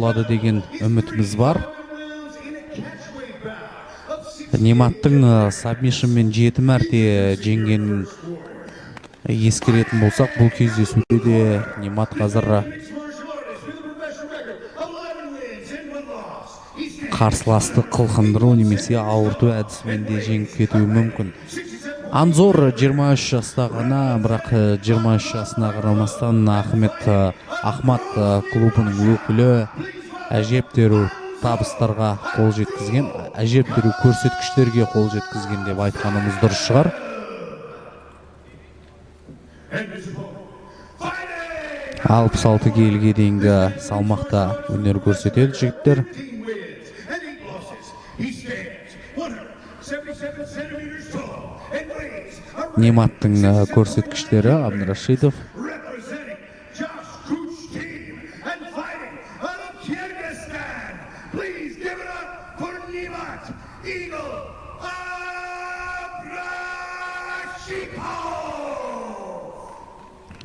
болады деген үмітіміз бар. Нематтың сабмишнмен 7 мәрте жеңгенін ескеретін болсақ, бұл кездесуде де Немат қазір қарсыласты қылқындыру немесе ауырту әдісімен де жеңіп кетуі мүмкін. Анзор 23 жаста ғана, бірақ 23 жасына қарамастан Ахмат клубының өкілі әжептәуір табыстарға қол жеткізген, әжептәуір көрсеткіштерге қол жеткізген деп айтқанымыз дұрыс шығар. 66 келіге дейінгі салмақта өнер көрсетеді жігіттер. Нематтың көрсеткіштері Абдурашидов.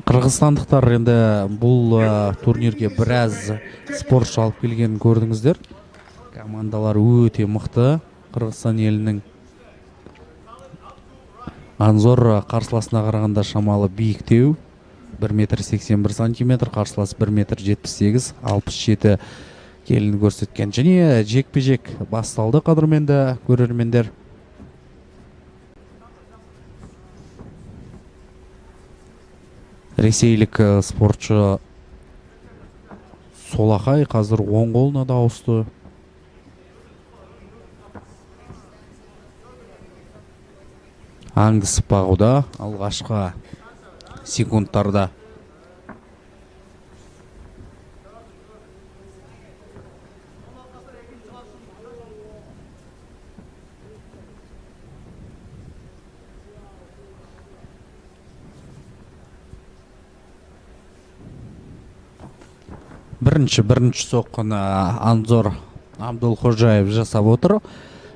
Қырғызстандықтар енді бұл турнирге біраз спортшы алып келгенін көрдіңіздер. Командалар өте мықты. Қырғызстан елінің. Анзор қарсыласына қарағанда шамалы биіктеу, 1,81 м, қарсыласы 1,78 м, 67 келіні көрсеткен. Және жекпе-жек басталды, қадірменді көрермендер. Ресейлік спортшы Солақай қазір оң қолына да ауысты. Аңдысып бағуда алғашқы секундтарда. Бірінші соққыны Анзор Абдулхожаев жасап отыр.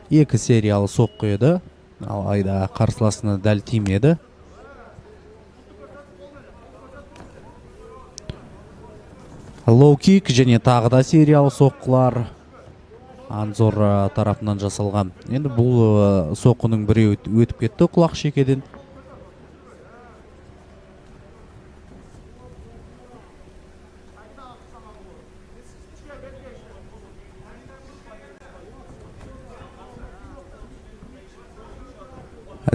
2 сериялы соққы еді. Алайда қарсыласына дәл тимеді. Лоу-кик және тағы да сериялы соққылар Анзор тарапынан жасалған. Енді бұл соққының біреуі өтіп кетті құлақ шекеден.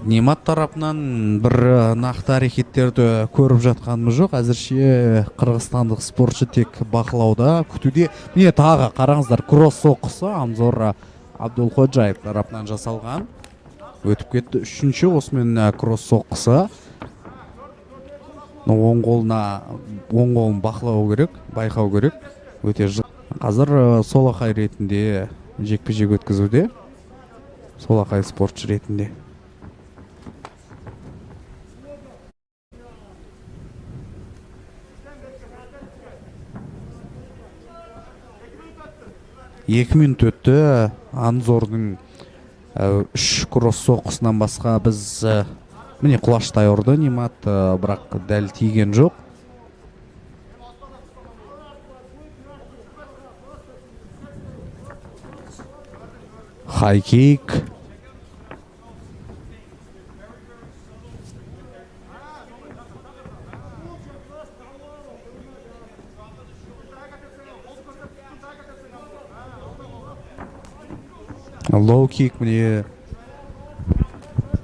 Немат тарапынан бір нақты әрекеттерді көріп жатқанымыз жоқ. Әзірше қырғызстандық спортшы тек бақылауда, күтуде. Міне тағы қараңыздар, кросс соққысы Анзор Абдулхожаев тарапынан жасалған. Өтіп кетті. 3-ші осымен кросс соққысы. Оң қолын бақылау керек, байқау керек. Өте жыл. Қазір Солақай ретінде жекпе-жек өткізуде. Солақай спортшы ретінде. Екі минут өтті. Анзордың 3 кросс соққысынан басқа біз міне құлаштай ұрды Немат, бірақ дәл тиген жоқ. Хай-кик. Лоу-кик. Міне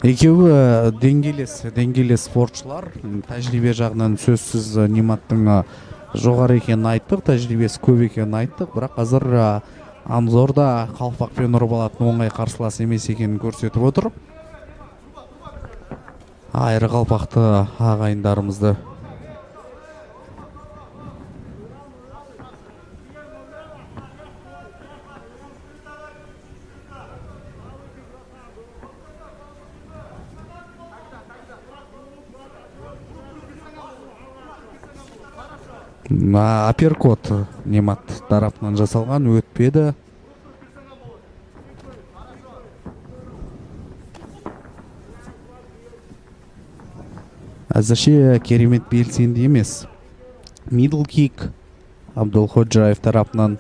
екеуі деңгейлес спортшылар. Тәжірибе жағынан сөзсіз Нематтың жоғары екенін айттық, тәжірибесі көп екенін айттық, бірақ қазір Анзорда қалпақпен ұрып алатын оңай қарсылас емес екенін көрсетіп отыр. Айры қалпақты ағайындарымызды. Аперкот Немат тарапынан жасалған, өтпеді. Әзірше керемет белсенді емес. Мидл кик Абдулхожаев тарапынан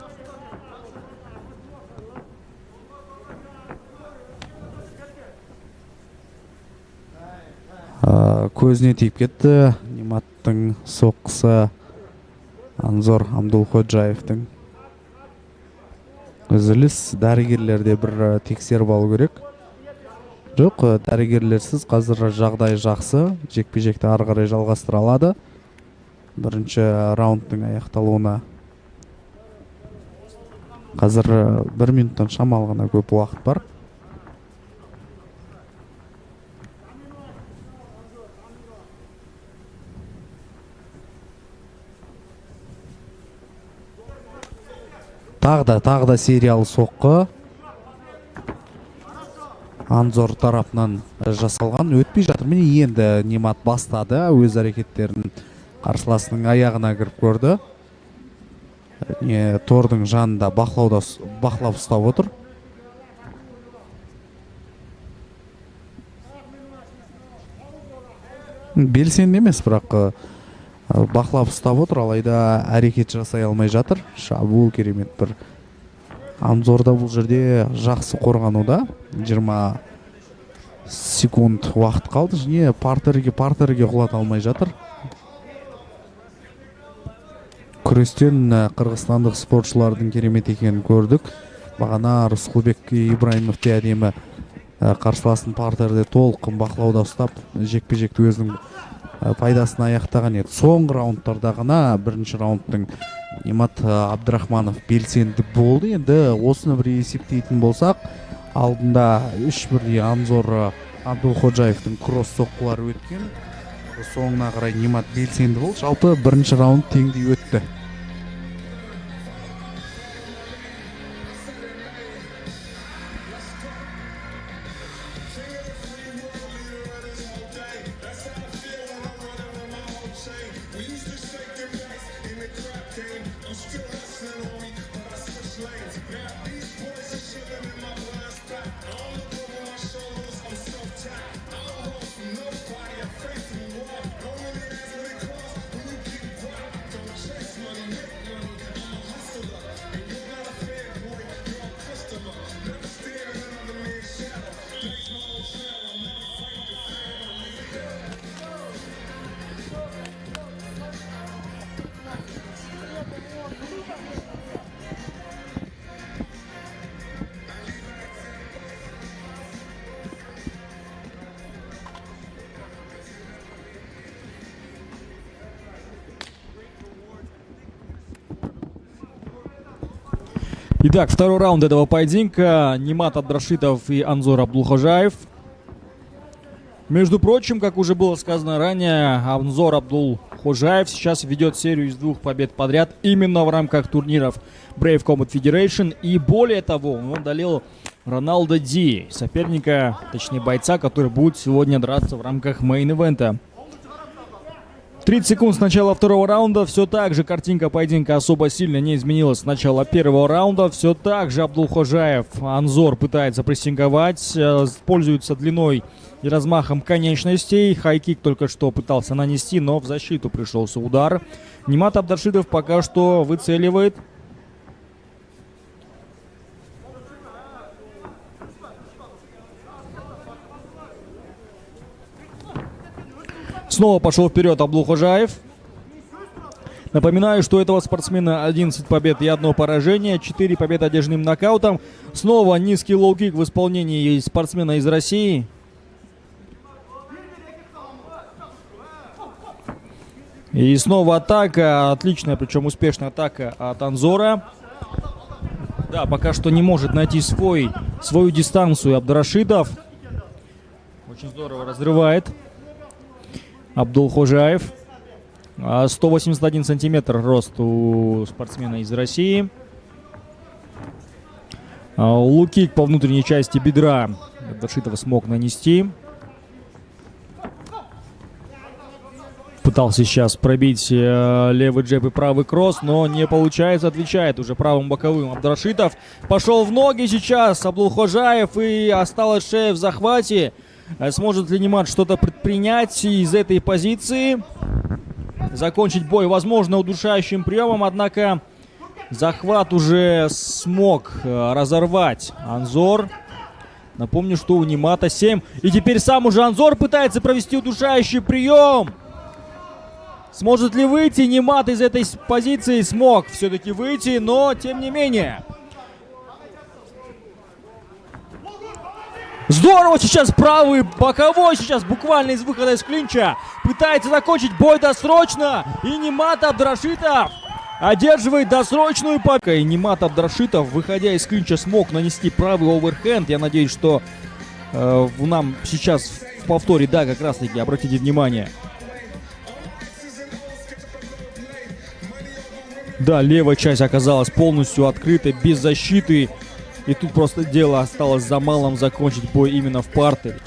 көзіне тиіп кетті. Нематтың соққысы Анзор Абдулходжаевтың. Үзіліс, дәрігерлерде бір тексеріп алу керек. Жоқ, дәрігерлерсіз қазір жағдай жақсы. Жекпе-жекті ары қарай жалғастыра алады. Бірінші раундтың аяқталуына қазір 1 минуттан шамалы ғана көп уақыт бар. Тағы да сериялы соққы Анзор тарапынан жасалған. Өтпей жатыр. Міне енді Немат бастады. Өз әрекеттерін қарсыласының аяғына кіріп көрді. Тордың жанында бақылап ұстап отыр. Белсенді емес, бірақ бақылап ұстап отыр, алайда әрекет жасай алмай жатыр. Шабуыл керемет бір. Анзорда бұл жерде жақсы қорғануда. 20 секунд уақыт қалды. Және партерге құлата алмай жатыр. Күрестен қырғызстандық спортшылардың керемет екенін көрдік. Бағана Рысқұлбек Ибраимов те әдемі қарсыласын партерде толық бақылауда ұстап, жекпе-жекті өзінің пайдасын аяқтаған еді. Соңғы раундтарда ғана бірінші раундтың Немат Абдрахманов белсенді болды. Енді осыны бір есептейтін болсақ, алдында 3-1 Анзор Абдулходжаевтың кросс соққылары өткен. Соңына қарай Немат белсенді болды. Жалпы бірінші раунд теңдей өтті. Итак, второй раунд этого поединка. Немат Абдрашитов и Анзор Абдулходжаев. Между прочим, как уже было сказано ранее, Анзор Абдулходжаев сейчас ведет серию из 2 побед подряд именно в рамках турниров Brave Combat Federation. И более того, он одолел Роналдо Ди, соперника, точнее бойца, который будет сегодня драться в рамках мейн-ивента. 30 секунд с начала второго раунда. Все так же картинка поединка особо сильно не изменилась с начала первого раунда. Все так же Абдулходжаев, Анзор пытается прессинговать, пользуется длиной и размахом конечностей. Хайкик только что пытался нанести, но в защиту пришелся удар. Немат Абдрашитов пока что выцеливает. Снова пошел вперед Абдулходжаев. Напоминаю, что у этого спортсмена 11 побед и 1 поражение, 4 победы одержанным нокаутом. Снова низкий лоу-кик в исполнении спортсмена из России. И снова атака, отличная, причем успешная атака от Анзора. Да, пока что не может найти свою дистанцию Абдрашитов. Очень здорово разрывает Абдулходжаев. 181 сантиметр рост у спортсмена из России. Лукик по внутренней части бедра Абдрашитов смог нанести. Пытался сейчас пробить левый джеб и правый кросс, но не получается. Отвечает уже правым боковым Абдрашитов. Пошел в ноги сейчас Абдулходжаев, и осталась шея в захвате. Сможет ли Немат что-то предпринять из этой позиции? Закончить бой, возможно, удушающим приемом, однако захват уже смог разорвать Анзор. Напомню, что у Нимата 7. И теперь сам уже Анзор пытается провести удушающий прием. Сможет ли выйти Нимат из этой позиции? Смог все-таки выйти, но тем не менее. Здорово сейчас правый, боковой сейчас буквально из выхода из клинча. Пытается закончить бой досрочно. И Нимат Абдрашитов одерживает досрочную победу. И Нимат Абдрашитов, выходя из клинча, смог нанести правый оверхенд. Я надеюсь, что нам сейчас в повторе, да, как раз таки, обратите внимание. Да, левая часть оказалась полностью открытой, без защиты. И тут просто дело осталось за малым закончить бой именно в партере.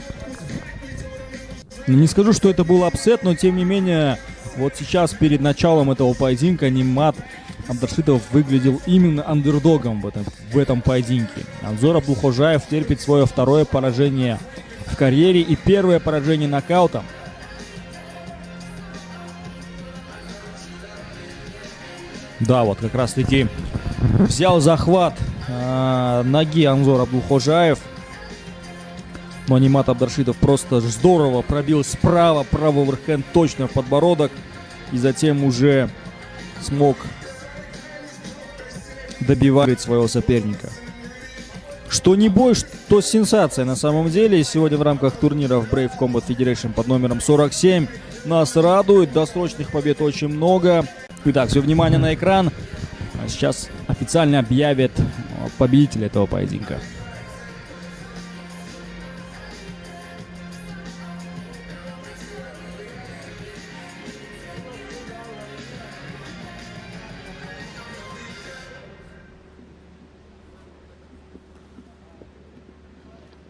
Не скажу, что это был апсет, но тем не менее, вот сейчас перед началом этого поединка Нимат Абдрашитов выглядел именно андердогом в этом поединке. Анзор Абдулхожаев терпит свое второе поражение в карьере и первое поражение нокаутом. Да, вот как раз таки взял захват ноги Анзор Абдулхожаев. Но Нимат Абдрашитов просто здорово пробил справа, правый оверхенд точно в подбородок. И затем уже смог добивать своего соперника. Что не бой, что сенсация на самом деле. Сегодня в рамках турнира в Brave Combat Federation под номером 47 нас радует. Досрочных побед очень много. Итак, все внимание на экран. Сейчас официально объявят победителя этого поединка.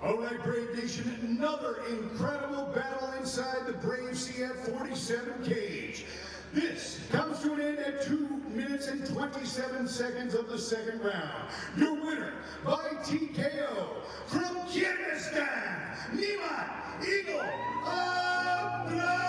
All right, Brave Nation, another incredible battle inside the Brave CF47 cage. This comes to an end at 2 minutes and 27 seconds of the second round. Your winner by TKO from Kyrgyzstan, Нимат Игорь Абдрашитов.